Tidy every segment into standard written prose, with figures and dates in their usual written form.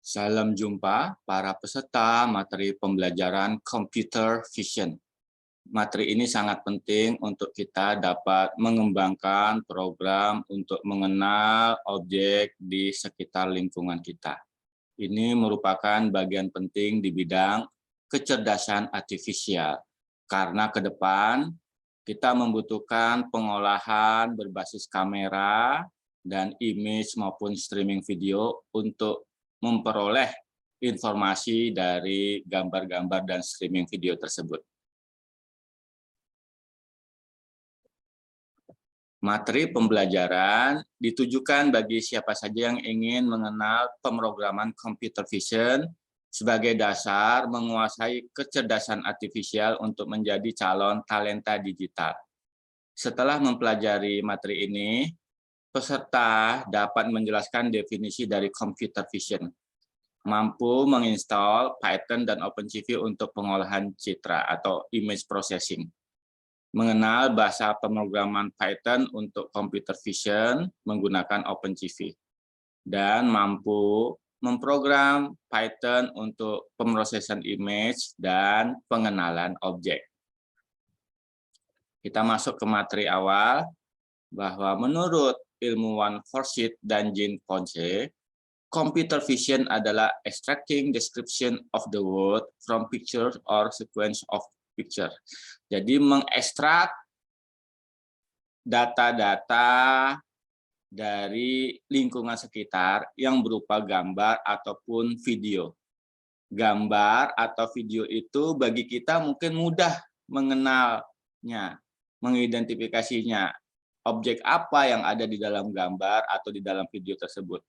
Salam jumpa para peserta materi pembelajaran Computer Vision. Materi ini sangat penting untuk kita dapat mengembangkan program untuk mengenal objek di sekitar lingkungan kita. Ini merupakan bagian penting di bidang kecerdasan artifisial, karena ke depan kita membutuhkan pengolahan berbasis kamera dan image maupun streaming video untuk memperoleh informasi dari gambar-gambar dan streaming video tersebut. Materi pembelajaran ditujukan bagi siapa saja yang ingin mengenal pemrograman computer vision sebagai dasar menguasai kecerdasan artifisial untuk menjadi calon talenta digital. Setelah mempelajari materi ini, peserta dapat menjelaskan definisi dari computer vision, mampu menginstal Python dan OpenCV untuk pengolahan citra atau image processing, mengenal bahasa pemrograman Python untuk computer vision menggunakan OpenCV, dan mampu memprogram Python untuk pemrosesan image dan pengenalan objek. Kita masuk ke materi awal, bahwa menurut ilmuwan Forsyth dan Jean Ponce, computer vision adalah extracting description of the world from pictures or sequence of picture. Jadi mengekstrak data-data dari lingkungan sekitar yang berupa gambar ataupun video. Gambar atau video itu bagi kita mungkin mudah mengenalnya, mengidentifikasinya, objek apa yang ada di dalam gambar atau di dalam video tersebut.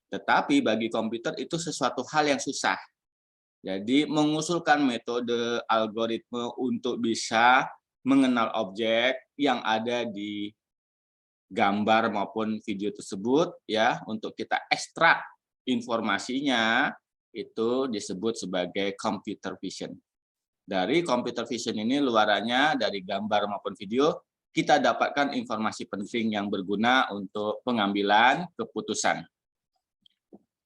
Tetapi bagi komputer itu sesuatu hal yang susah. Jadi mengusulkan metode algoritma untuk bisa mengenal objek yang ada di gambar maupun video tersebut, ya, untuk kita ekstrak informasinya, itu disebut sebagai computer vision. Dari computer vision ini luarannya dari gambar maupun video kita dapatkan informasi penting yang berguna untuk pengambilan keputusan.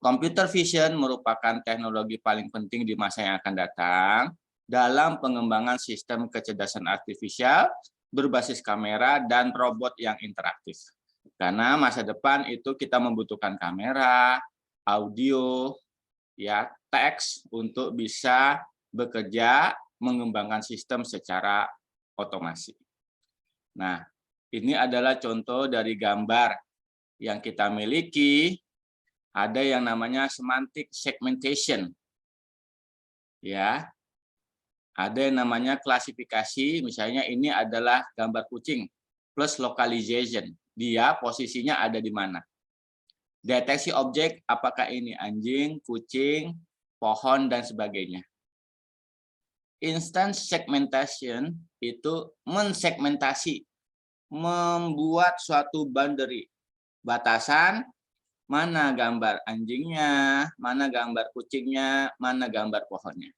Computer vision merupakan teknologi paling penting di masa yang akan datang dalam pengembangan sistem kecerdasan artifisial berbasis kamera dan robot yang interaktif. Karena masa depan itu kita membutuhkan kamera, audio, ya, teks untuk bisa bekerja mengembangkan sistem secara otomasi. Nah, ini adalah contoh dari gambar yang kita miliki. Ada yang namanya semantic segmentation, ya. Ada yang namanya klasifikasi, misalnya ini adalah gambar kucing plus localization. Dia posisinya ada di mana. Deteksi objek, apakah ini anjing, kucing, pohon, dan sebagainya. Instance segmentation itu mensegmentasi, membuat suatu boundary, batasan, mana gambar anjingnya, mana gambar kucingnya, mana gambar pohonnya.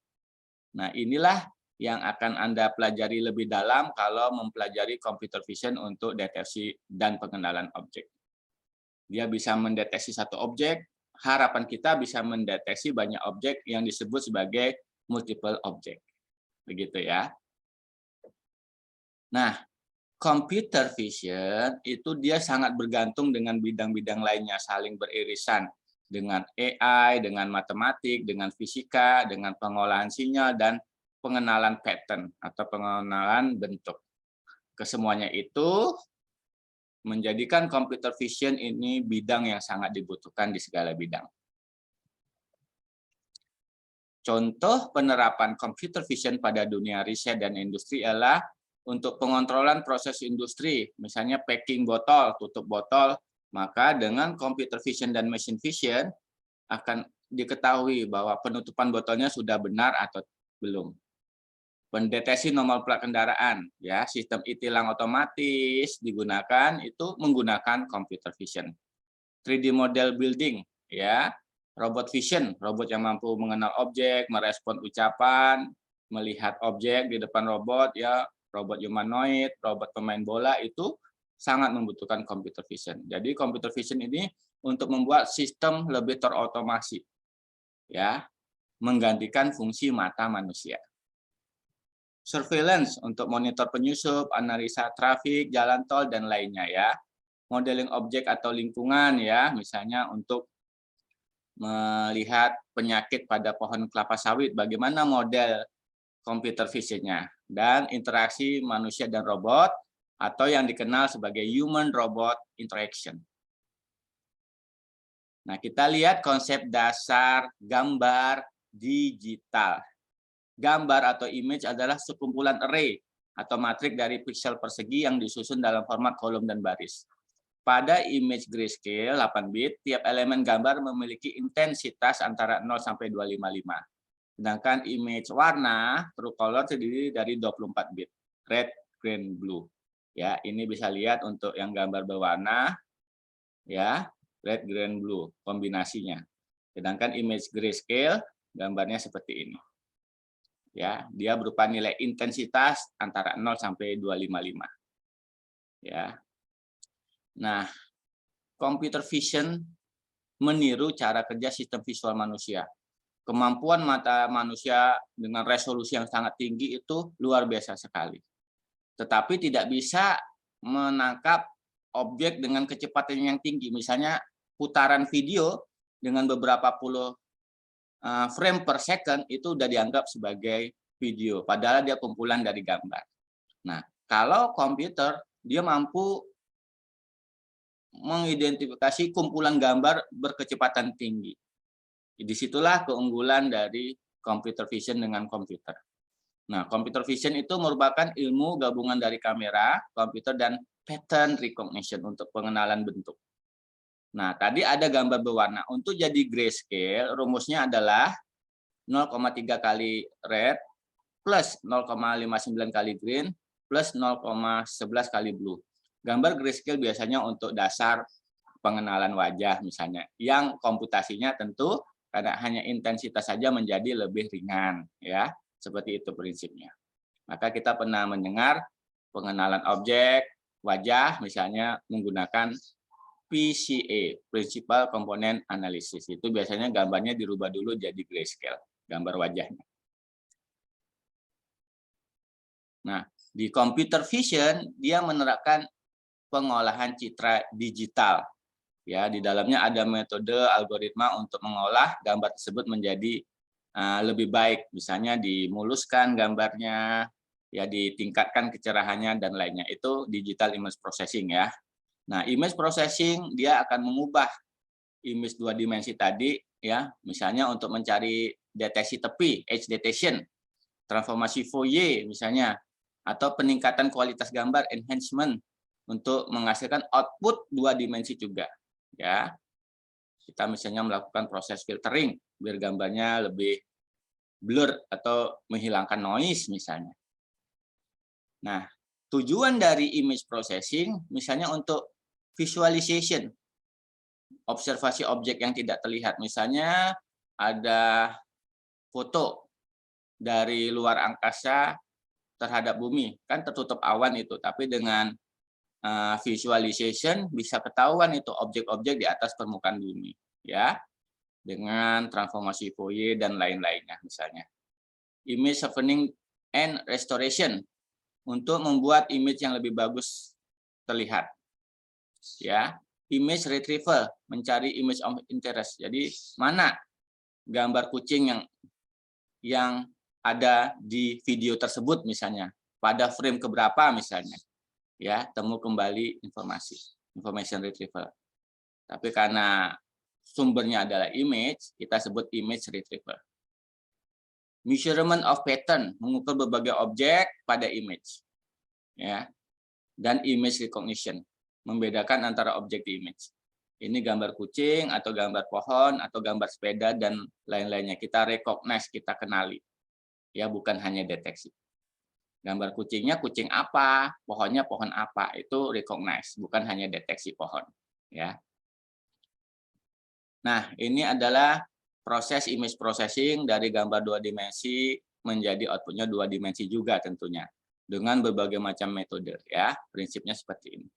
Nah, inilah yang akan Anda pelajari lebih dalam kalau mempelajari computer vision untuk deteksi dan pengenalan objek. Dia bisa mendeteksi satu objek, harapan kita bisa mendeteksi banyak objek yang disebut sebagai multiple object. Begitu ya. Nah, computer vision itu dia sangat bergantung dengan bidang-bidang lainnya, saling beririsan dengan AI, dengan matematik, dengan fisika, dengan pengolahan sinyal, dan pengenalan pattern atau pengenalan bentuk. Kesemuanya itu menjadikan computer vision ini bidang yang sangat dibutuhkan di segala bidang. Contoh penerapan computer vision pada dunia riset dan industri adalah untuk pengontrolan proses industri, misalnya packing botol, tutup botol, maka dengan computer vision dan machine vision akan diketahui bahwa penutupan botolnya sudah benar atau belum. Pendeteksi nomor plat kendaraan, ya, sistem e-tilang otomatis digunakan itu menggunakan computer vision. 3D model building, ya, robot vision, robot yang mampu mengenal objek, merespon ucapan, melihat objek di depan robot, ya, robot humanoid, robot pemain bola itu sangat membutuhkan computer vision. Jadi computer vision ini untuk membuat sistem lebih terotomasi. ya, menggantikan fungsi mata manusia. Surveillance untuk monitor penyusup, analisa trafik, jalan tol, dan lainnya ya. Modeling objek atau lingkungan ya, misalnya untuk melihat penyakit pada pohon kelapa sawit, bagaimana model computer vision-nya. Dan interaksi manusia dan robot, atau yang dikenal sebagai human robot interaction. Nah, kita lihat konsep dasar gambar digital. Gambar atau image adalah sekumpulan array atau matrik dari piksel persegi yang disusun dalam format kolom dan baris. Pada image grayscale 8 bit, tiap elemen gambar memiliki intensitas antara 0 sampai 255. Sedangkan image warna true color terdiri dari 24 bit, red, green, blue. Ya, ini bisa lihat untuk yang gambar berwarna ya, red, green, blue kombinasinya. Sedangkan image grayscale gambarnya seperti ini. Ya, dia berupa nilai intensitas antara 0 sampai 255. Ya. Nah, computer vision meniru cara kerja sistem visual manusia. Kemampuan mata manusia dengan resolusi yang sangat tinggi itu luar biasa sekali. Tetapi tidak bisa menangkap objek dengan kecepatan yang tinggi. Misalnya putaran video dengan beberapa puluh frame per second itu sudah dianggap sebagai video, padahal dia kumpulan dari gambar. Nah, kalau komputer, dia mampu mengidentifikasi kumpulan gambar berkecepatan tinggi. Disitulah keunggulan dari computer vision dengan komputer. Nah, computer vision itu merupakan ilmu gabungan dari kamera, komputer, dan pattern recognition untuk pengenalan bentuk. Nah, tadi ada gambar berwarna. Untuk jadi grayscale, rumusnya adalah 0,3 kali red plus 0,59 kali green plus 0,11 kali blue. Gambar grayscale biasanya untuk dasar pengenalan wajah misalnya, yang komputasinya tentu karena hanya intensitas saja menjadi lebih ringan, ya. Seperti itu prinsipnya. Maka kita pernah mendengar pengenalan objek wajah misalnya menggunakan PCA, Principal Component Analysis. Itu biasanya gambarnya dirubah dulu jadi grayscale, gambar wajahnya. Nah, di computer vision dia menerapkan pengolahan citra digital. Ya, di dalamnya ada metode algoritma untuk mengolah gambar tersebut menjadi lebih baik, misalnya dimuluskan gambarnya, ya ditingkatkan kecerahannya dan lainnya. Itu digital image processing ya. Nah, image processing dia akan mengubah image 2 dimensi tadi ya, misalnya untuk mencari deteksi tepi, edge detection, transformasi Fourier misalnya, atau peningkatan kualitas gambar, enhancement untuk menghasilkan output 2 dimensi juga ya. Kita misalnya melakukan proses filtering biar gambarnya lebih blur atau menghilangkan noise misalnya. Nah, tujuan dari image processing misalnya untuk visualization, observasi objek yang tidak terlihat. Misalnya ada foto dari luar angkasa terhadap bumi, kan tertutup awan itu, tapi dengan visualization bisa ketahuan itu objek-objek di atas permukaan bumi, ya, dengan transformasi Fourier dan lain-lainnya misalnya. Image softening and restoration untuk membuat image yang lebih bagus terlihat, ya. Image retrieval, mencari image of interest. Jadi mana gambar kucing yang ada di video tersebut misalnya, pada frame keberapa misalnya, ya, temu kembali information retrieval. Tapi karena sumbernya adalah image, kita sebut image retrieval. Measurement of pattern, mengukur berbagai objek pada image, ya, dan image recognition, membedakan antara objek di image. Ini gambar kucing atau gambar pohon atau gambar sepeda dan lain-lainnya. Kita recognize, kita kenali, ya, bukan hanya deteksi. Gambar kucingnya kucing apa, pohonnya pohon apa, itu recognize, bukan hanya deteksi pohon, ya. Nah, ini adalah proses image processing dari gambar 2 dimensi menjadi outputnya 2 dimensi juga tentunya, dengan berbagai macam metode, ya. Prinsipnya seperti ini.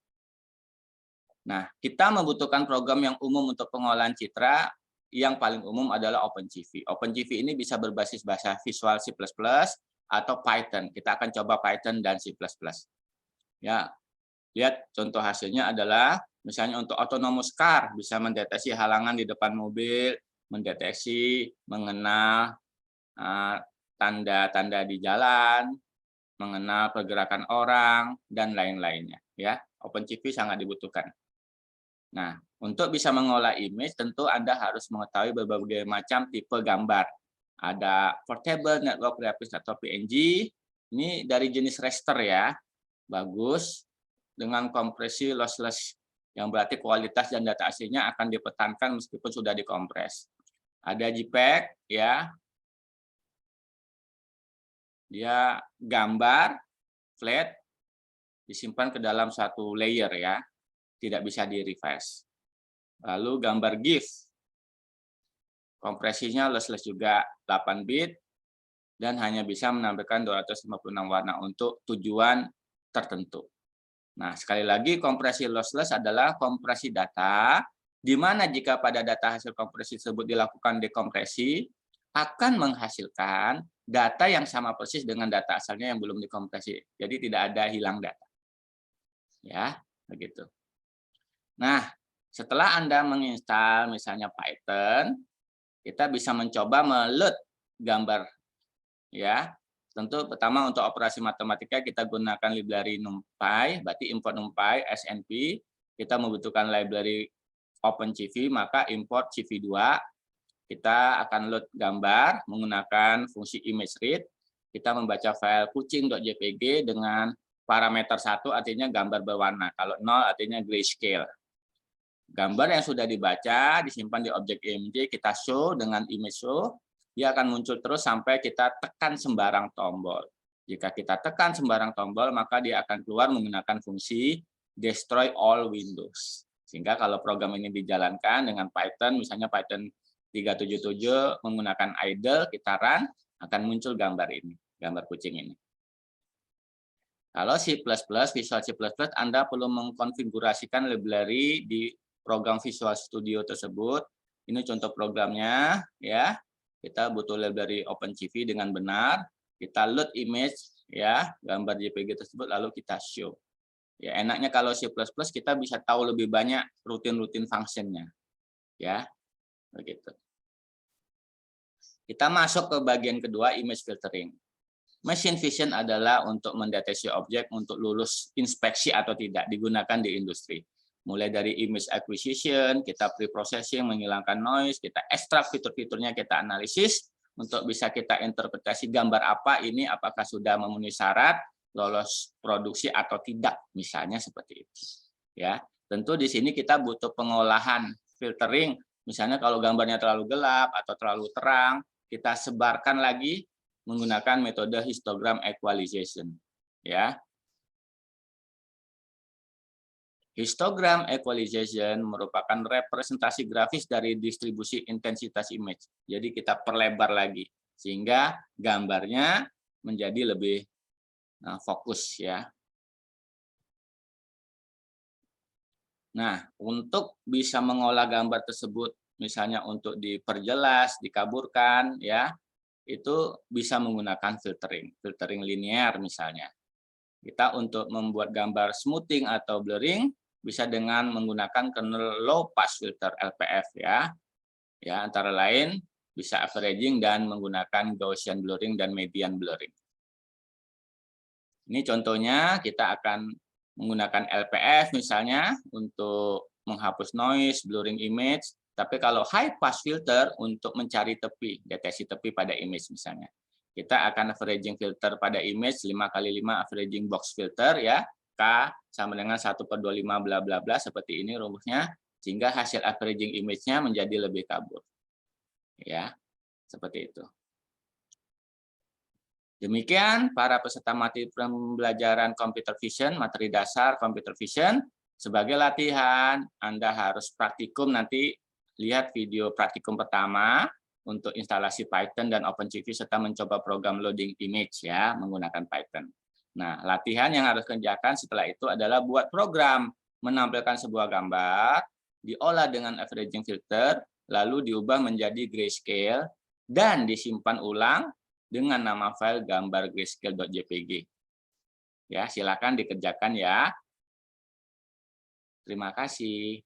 Nah, kita membutuhkan program yang umum untuk pengolahan citra yang paling umum adalah OpenCV. OpenCV ini bisa berbasis bahasa Visual C++ atau Python. Kita akan coba Python dan C++. Ya, lihat contoh hasilnya adalah misalnya untuk autonomous car bisa mendeteksi halangan di depan mobil, mendeteksi, mengenal tanda-tanda di jalan, mengenal pergerakan orang dan lain-lainnya. Ya, OpenCV sangat dibutuhkan. Nah, untuk bisa mengolah image, tentu Anda harus mengetahui berbagai macam tipe gambar. Ada Portable Network Graphics atau PNG, ini dari jenis raster ya, bagus, dengan kompresi lossless, yang berarti kualitas dan data aslinya akan dipertahankan meskipun sudah dikompres. Ada JPEG, ya, dia gambar, flat, disimpan ke dalam satu layer ya, tidak bisa di-revise. Lalu gambar GIF, kompresinya lossless juga 8 bit, dan hanya bisa menampilkan 256 warna untuk tujuan tertentu. Nah, sekali lagi kompresi lossless adalah kompresi data, di mana jika pada data hasil kompresi tersebut dilakukan dekompresi, akan menghasilkan data yang sama persis dengan data asalnya yang belum dikompresi. Jadi tidak ada hilang data. Ya, begitu. Nah, setelah Anda menginstal misalnya Python, kita bisa mencoba meload gambar. Ya, tentu pertama untuk operasi matematika kita gunakan library NumPy, berarti import NumPy, SNP. Kita membutuhkan library OpenCV, maka import CV2. Kita akan load gambar menggunakan fungsi ImageRead. Kita membaca file kucing.jpg dengan parameter 1 artinya gambar berwarna. Kalau 0 artinya grayscale. Gambar yang sudah dibaca disimpan di objek IMG, kita show dengan image show, dia akan muncul terus sampai kita tekan sembarang tombol. Jika kita tekan sembarang tombol, maka dia akan keluar menggunakan fungsi destroy all windows. Sehingga kalau program ini dijalankan dengan Python, misalnya Python 377 menggunakan idle, kita run, akan muncul gambar ini, gambar kucing ini. Kalau C++, Visual C++, Anda perlu mengkonfigurasikan library di program Visual Studio tersebut. Ini contoh programnya, ya. Kita butuh library OpenCV dengan benar. Kita load image, ya, gambar JPG tersebut, lalu kita show. Ya, enaknya kalau C++ kita bisa tahu lebih banyak rutin-rutin functionnya, ya, begitu. Kita masuk ke bagian kedua, image filtering. Machine vision adalah untuk mendeteksi objek untuk lulus inspeksi atau tidak, digunakan di industri. Mulai dari image acquisition, kita pre-processing, menghilangkan noise, kita ekstrak fitur-fiturnya, kita analisis, untuk bisa kita interpretasi gambar apa ini, apakah sudah memenuhi syarat, lolos produksi atau tidak, misalnya seperti itu. Ya, tentu di sini kita butuh pengolahan filtering, misalnya kalau gambarnya terlalu gelap atau terlalu terang, kita sebarkan lagi menggunakan metode histogram equalization. Ya, histogram equalization merupakan representasi grafis dari distribusi intensitas image. Jadi kita perlebar lagi sehingga gambarnya menjadi lebih fokus ya. Nah, untuk bisa mengolah gambar tersebut misalnya untuk diperjelas, dikaburkan ya, itu bisa menggunakan filtering linear misalnya. Kita untuk membuat gambar smoothing atau blurring bisa dengan menggunakan kernel low pass filter LPF ya. Ya, antara lain bisa averaging dan menggunakan Gaussian blurring dan median blurring. Ini contohnya kita akan menggunakan LPF misalnya untuk menghapus noise, blurring image, tapi kalau high pass filter untuk mencari tepi, deteksi tepi pada image misalnya. Kita akan averaging filter pada image 5x5 averaging box filter ya. K sama dengan 1/25 bla bla bla seperti ini rumusnya, sehingga hasil averaging image-nya menjadi lebih kabur. Ya, seperti itu. Demikian para peserta materi pembelajaran computer vision, materi dasar computer vision. Sebagai latihan, Anda harus praktikum nanti, lihat video praktikum pertama untuk instalasi Python dan OpenCV serta mencoba program loading image ya menggunakan Python. Nah, latihan yang harus kerjakan setelah itu adalah buat program menampilkan sebuah gambar, diolah dengan averaging filter, lalu diubah menjadi grayscale, dan disimpan ulang dengan nama file gambar grayscale.jpg. Ya, silakan dikerjakan ya. Terima kasih.